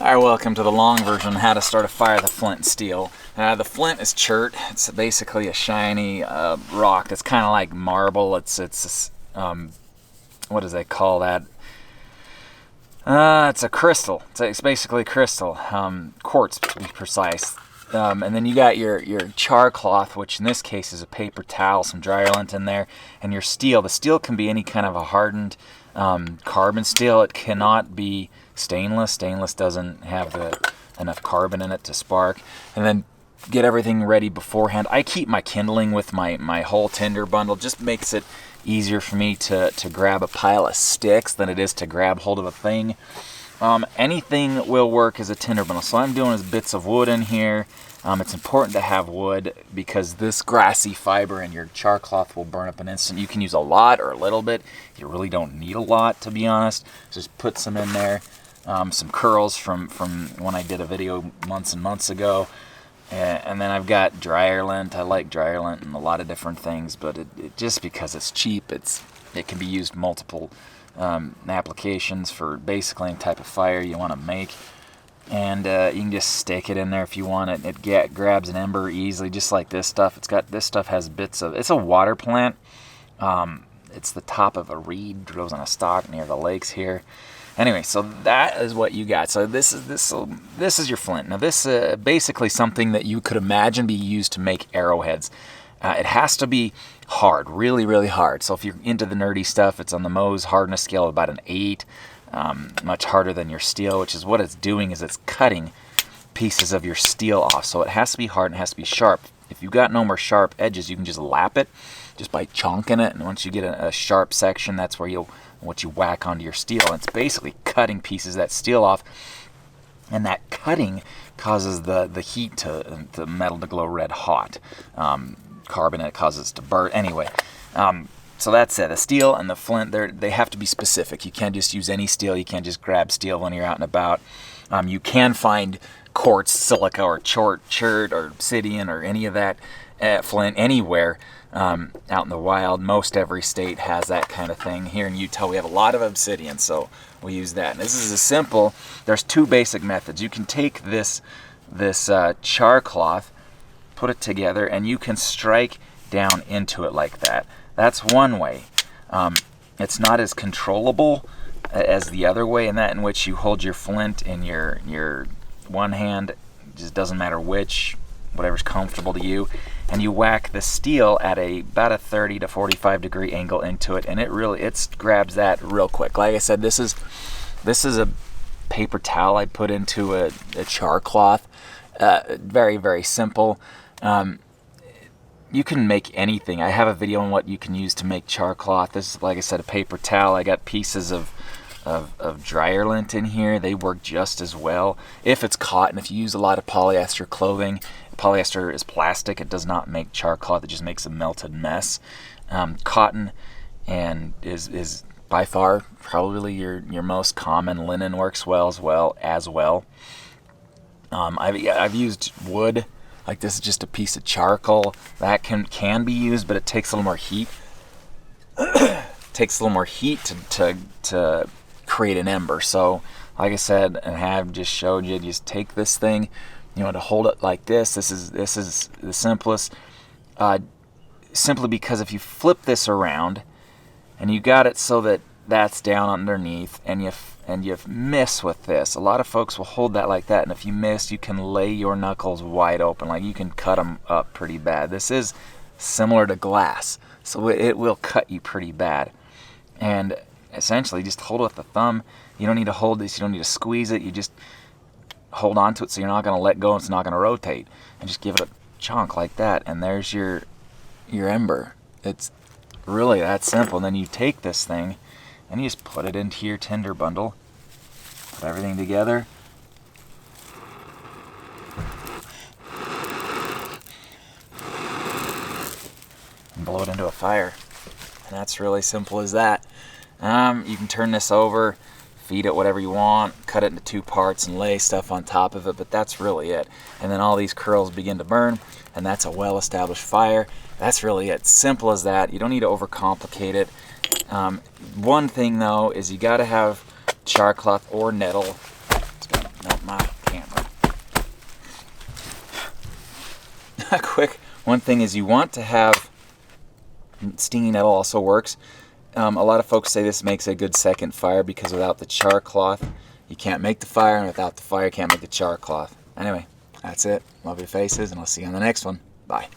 Alright, welcome to the long version on how to start a fire with flint and steel. The flint is chert. It's basically a shiny rock that's kind of like marble. It's what does they call that? It's a crystal. It's basically crystal, quartz to be precise. And then you got your char cloth, which in this case is a paper towel, some dryer lint in there, and your steel. The steel can be any kind of a hardened carbon steel. It cannot be stainless. Stainless doesn't have enough carbon in it to spark. And then get everything ready beforehand. I keep my kindling with my whole tinder bundle. Just makes it easier for me to grab a pile of sticks than it is to grab hold of a thing. Anything will work as a tinder bundle. So what I'm doing is bits of wood in here. It's important to have wood because this grassy fiber in your char cloth will burn up an instant. You can use a lot or a little bit. You really don't need a lot, to be honest. Just put some in there. Some curls from when I did a video months and months ago. And then I've got dryer lint. I like dryer lint and a lot of different things, but it just because it's cheap, it can be used multiple applications for basically any type of fire you want to make. And you can just stick it in there if you want it. It grabs an ember easily, just like this stuff. This stuff has bits of. It's a water plant. It's the top of a reed, grows on a stalk near the lakes here. Anyway, so that is what you got. So this is your flint. Now this basically something that you could imagine be used to make arrowheads. It has to be hard, really, really hard. So if you're into the nerdy stuff, it's on the Mohs hardness scale of about an 8, much harder than your steel, which is what it's doing is it's cutting pieces of your steel off. So it has to be hard and it has to be sharp. If you've got no more sharp edges, you can just lap it just by chunking it. And once you get a sharp section, that's where what you whack onto your steel. And it's basically cutting pieces of that steel off. And that cutting causes the heat the metal to glow red hot. Carbon, it causes it to burn. Anyway, so that's it. The steel and the flint, they have to be specific. You can't just use any steel. You can't just grab steel when you're out and about. You can find quartz, silica, or chert, or obsidian, or any of that flint anywhere out in the wild. Most every state has that kind of thing. Here in Utah, we have a lot of obsidian, so we use that. And this is as simple. There's two basic methods. You can take this char cloth, put it together, and you can strike down into it like that. That's one way. It's not as controllable as the other way, in which you hold your flint in your one hand. It just doesn't matter which, whatever's comfortable to you, and you whack the steel at about a 30 to 45 degree angle into it, and it grabs that real quick. Like I said, this is a paper towel I put into a char cloth. Very, very simple. You can make anything. I have a video on what you can use to make char cloth. This is, like I said, a paper towel. I got pieces of dryer lint in here. They work just as well. If it's cotton, if you use a lot of polyester clothing, polyester is plastic. It does not make char cloth. It just makes a melted mess. Cotton and is by far probably your most common. Linen works well as well. I've used wood. Like this is just a piece of charcoal that can be used, but it takes a little more heat. Takes a little more heat to create an ember. So, like I said, and have just showed you, just take this thing, to hold it like this. This is the simplest. Simply because if you flip this around, and you got it so that that's down underneath, and you miss with this. A lot of folks will hold that like that, and if you miss, you can lay your knuckles wide open. Like you can cut them up pretty bad. This is similar to glass, so it will cut you pretty bad. And essentially, just hold it with the thumb. You don't need to hold this. You don't need to squeeze it. You just hold on to it so you're not going to let go and it's not going to rotate. And just give it a chunk like that, and there's your ember. It's really that simple. And then you take this thing and you just put it into your tinder bundle. Put everything together. And blow it into a fire. And that's really simple as that. You can turn this over, feed it whatever you want, cut it into 2 parts and lay stuff on top of it, but that's really it. And then all these curls begin to burn, and that's a well-established fire. That's really it. Simple as that. You don't need to overcomplicate it. One thing though is you got to have char cloth or nettle. It's got melt quick one thing is you want to have, stinging nettle also works. A lot of folks say this makes a good second fire because without the char cloth, you can't make the fire, and without the fire, you can't make the char cloth. Anyway, that's it. Love your faces, and I'll see you on the next one. Bye.